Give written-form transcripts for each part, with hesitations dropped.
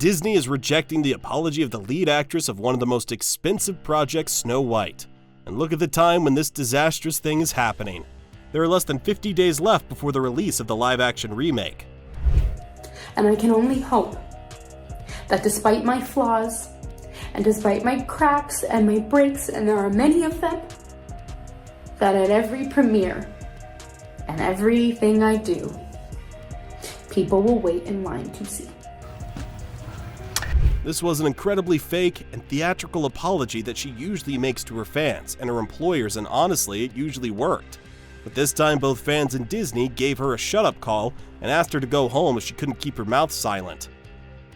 Disney is rejecting the apology of the lead actress of one of the most expensive projects, Snow White. And look at the time when this disastrous thing is happening. There are less than 50 days left before the release of the live-action remake. And I can only hope that despite my flaws, and despite my cracks and my breaks, and there are many of them, that at every premiere and everything I do, people will wait in line to see. This was an incredibly fake and theatrical apology that she usually makes to her fans and her employers, and honestly, it usually worked. But this time, both fans and Disney gave her a shut-up call and asked her to go home as she couldn't keep her mouth silent.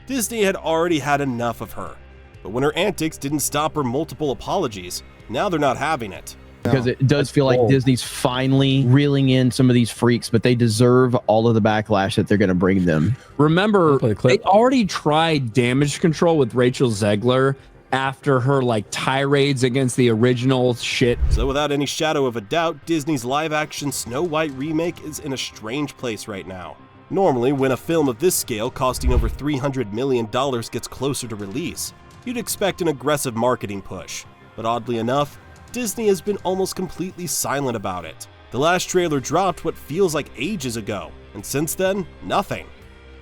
Disney had already had enough of her, but when her antics didn't stop her multiple apologies, now they're not having it. Because it does feel like Disney's finally reeling in some of these freaks, but they deserve all of the backlash that they're going to bring them. Remember, they already tried damage control with Rachel Zegler after her tirades against the original shit. So without any shadow of a doubt, Disney's live-action Snow White remake is in a strange place right now. Normally, when a film of this scale costing over $300 million gets closer to release, you'd expect an aggressive marketing push. But oddly enough, Disney has been almost completely silent about it. The last trailer dropped what feels like ages ago, and since then, nothing.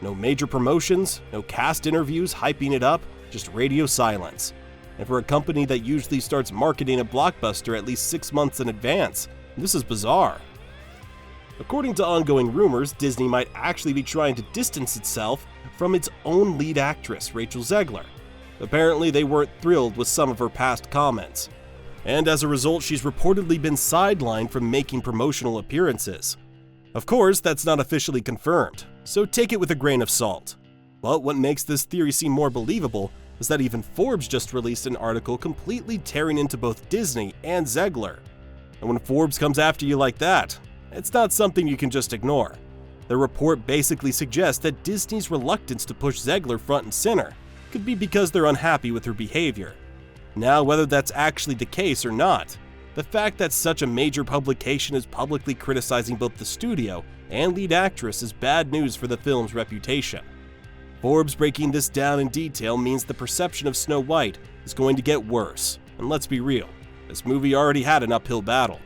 No major promotions, no cast interviews hyping it up, just radio silence. And for a company that usually starts marketing a blockbuster at least 6 months in advance, this is bizarre. According to ongoing rumors, Disney might actually be trying to distance itself from its own lead actress, Rachel Zegler. Apparently, they weren't thrilled with some of her past comments. And as a result, she's reportedly been sidelined from making promotional appearances. Of course, that's not officially confirmed, so take it with a grain of salt. But what makes this theory seem more believable is that even Forbes just released an article completely tearing into both Disney and Zegler. And when Forbes comes after you like that, it's not something you can just ignore. The report basically suggests that Disney's reluctance to push Zegler front and center could be because they're unhappy with her behavior. Now, whether that's actually the case or not, the fact that such a major publication is publicly criticizing both the studio and lead actress is bad news for the film's reputation. Forbes breaking this down in detail means the perception of Snow White is going to get worse, and let's be real, this movie already had an uphill battle.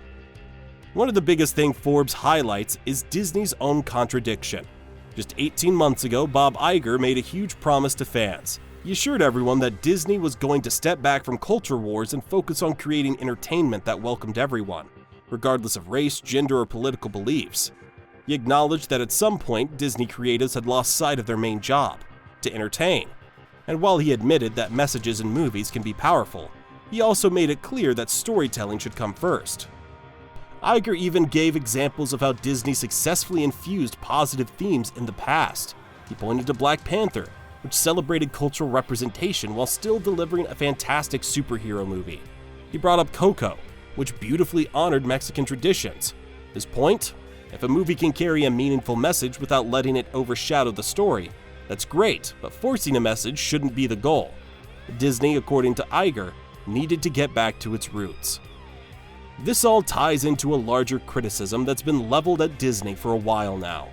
One of the biggest things Forbes highlights is Disney's own contradiction. Just 18 months ago, Bob Iger made a huge promise to fans. He assured everyone that Disney was going to step back from culture wars and focus on creating entertainment that welcomed everyone, regardless of race, gender, or political beliefs. He acknowledged that at some point, Disney creatives had lost sight of their main job, to entertain. And while he admitted that messages in movies can be powerful, he also made it clear that storytelling should come first. Iger even gave examples of how Disney successfully infused positive themes in the past. He pointed to Black Panther, which celebrated cultural representation while still delivering a fantastic superhero movie. He brought up Coco, which beautifully honored Mexican traditions. His point? If a movie can carry a meaningful message without letting it overshadow the story, that's great, but forcing a message shouldn't be the goal. Disney, according to Iger, needed to get back to its roots. This all ties into a larger criticism that's been leveled at Disney for a while now.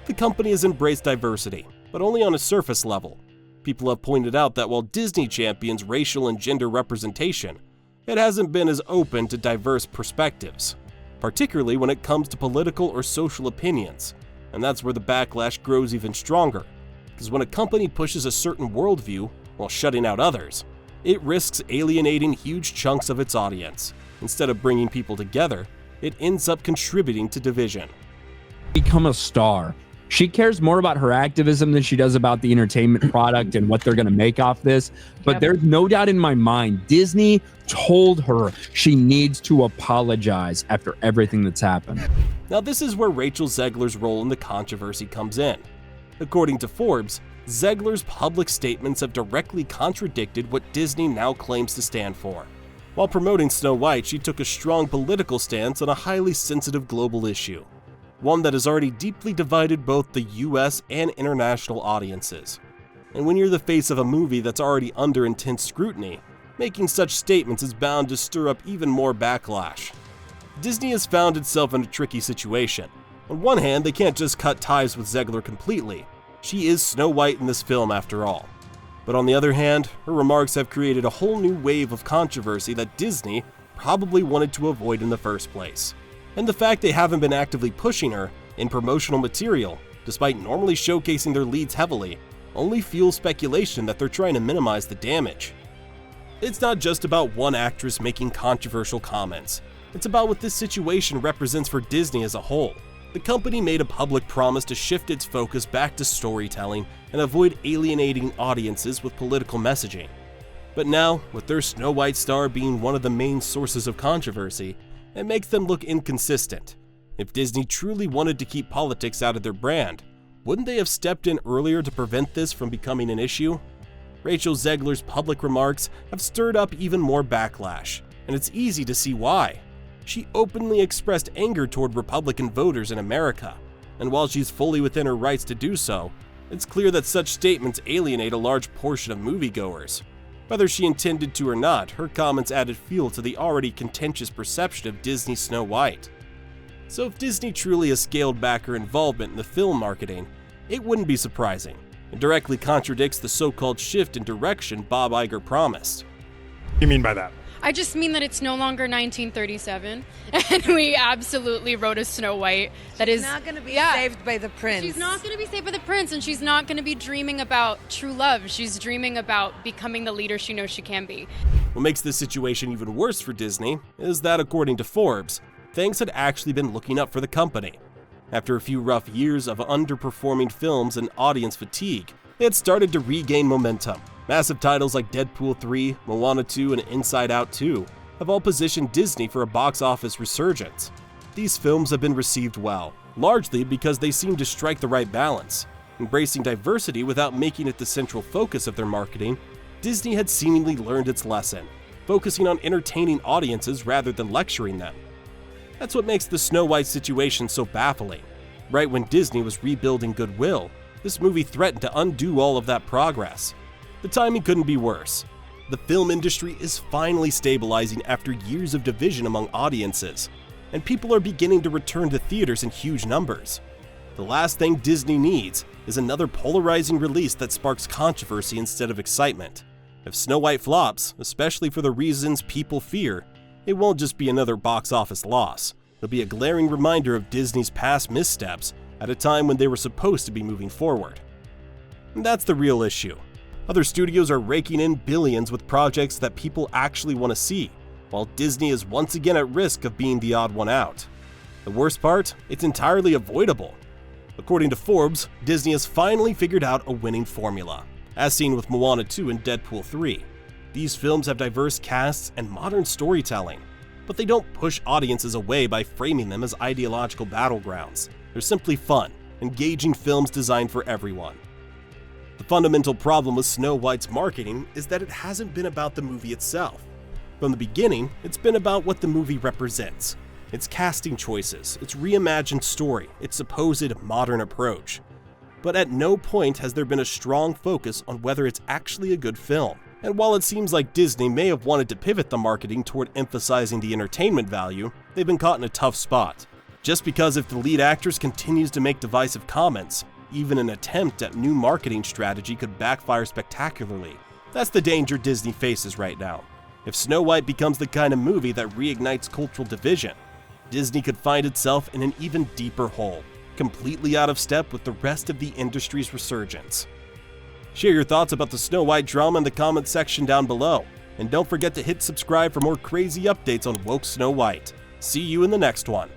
The company has embraced diversity, but only on a surface level. People have pointed out that while Disney champions racial and gender representation, it hasn't been as open to diverse perspectives, particularly when it comes to political or social opinions, and that's where the backlash grows even stronger, because when a company pushes a certain worldview while shutting out others, it risks alienating huge chunks of its audience. Instead of bringing people together, it ends up contributing to division. Become a star. She cares more about her activism than she does about the entertainment product and what they're going to make off this. But there's no doubt in my mind, Disney told her she needs to apologize after everything that's happened. Now, this is where Rachel Zegler's role in the controversy comes in. According to Forbes, Zegler's public statements have directly contradicted what Disney now claims to stand for. While promoting Snow White, she took a strong political stance on a highly sensitive global issue, one that has already deeply divided both the US and international audiences. And when you're the face of a movie that's already under intense scrutiny, making such statements is bound to stir up even more backlash. Disney has found itself in a tricky situation. On one hand, they can't just cut ties with Zegler completely. She is Snow White in this film after all. But on the other hand, her remarks have created a whole new wave of controversy that Disney probably wanted to avoid in the first place. And the fact they haven't been actively pushing her in promotional material, despite normally showcasing their leads heavily, only fuels speculation that they're trying to minimize the damage. It's not just about one actress making controversial comments. It's about what this situation represents for Disney as a whole. The company made a public promise to shift its focus back to storytelling and avoid alienating audiences with political messaging. But now, with their Snow White star being one of the main sources of controversy, it makes them look inconsistent. If Disney truly wanted to keep politics out of their brand, wouldn't they have stepped in earlier to prevent this from becoming an issue? Rachel Zegler's public remarks have stirred up even more backlash, and it's easy to see why. She openly expressed anger toward Republican voters in America, and while she's fully within her rights to do so, it's clear that such statements alienate a large portion of moviegoers. Whether she intended to or not, her comments added fuel to the already contentious perception of Disney's Snow White. So if Disney truly has scaled back her involvement in the film marketing, it wouldn't be surprising. It directly contradicts the so-called shift in direction Bob Iger promised. What do you mean by that? I just mean that it's no longer 1937, and we absolutely wrote a Snow White that is not going to be saved by the prince. She's not going to be saved by the prince, and she's not going to be dreaming about true love. She's dreaming about becoming the leader she knows she can be. What makes this situation even worse for Disney is that, according to Forbes, things had actually been looking up for the company. After a few rough years of underperforming films and audience fatigue, they had started to regain momentum. Massive titles like Deadpool 3, Moana 2, and Inside Out 2 have all positioned Disney for a box office resurgence. These films have been received well, largely because they seem to strike the right balance. Embracing diversity without making it the central focus of their marketing, Disney had seemingly learned its lesson, focusing on entertaining audiences rather than lecturing them. That's what makes the Snow White situation so baffling. Right when Disney was rebuilding goodwill, this movie threatened to undo all of that progress. The timing couldn't be worse. The film industry is finally stabilizing after years of division among audiences, and people are beginning to return to theaters in huge numbers. The last thing Disney needs is another polarizing release that sparks controversy instead of excitement. If Snow White flops, especially for the reasons people fear, it won't just be another box office loss. It'll be a glaring reminder of Disney's past missteps at a time when they were supposed to be moving forward. And that's the real issue. Other studios are raking in billions with projects that people actually want to see, while Disney is once again at risk of being the odd one out. The worst part? It's entirely avoidable. According to Forbes, Disney has finally figured out a winning formula, as seen with Moana 2 and Deadpool 3. These films have diverse casts and modern storytelling, but they don't push audiences away by framing them as ideological battlegrounds. They're simply fun, engaging films designed for everyone. The fundamental problem with Snow White's marketing is that it hasn't been about the movie itself. From the beginning, it's been about what the movie represents, its casting choices, its reimagined story, its supposed modern approach. But at no point has there been a strong focus on whether it's actually a good film. And while it seems like Disney may have wanted to pivot the marketing toward emphasizing the entertainment value, they've been caught in a tough spot. Just because if the lead actress continues to make divisive comments, even an attempt at new marketing strategy could backfire spectacularly. That's the danger Disney faces right now. If Snow White becomes the kind of movie that reignites cultural division, Disney could find itself in an even deeper hole, completely out of step with the rest of the industry's resurgence. Share your thoughts about the Snow White drama in the comments section down below, and don't forget to hit subscribe for more crazy updates on woke Snow White. See you in the next one.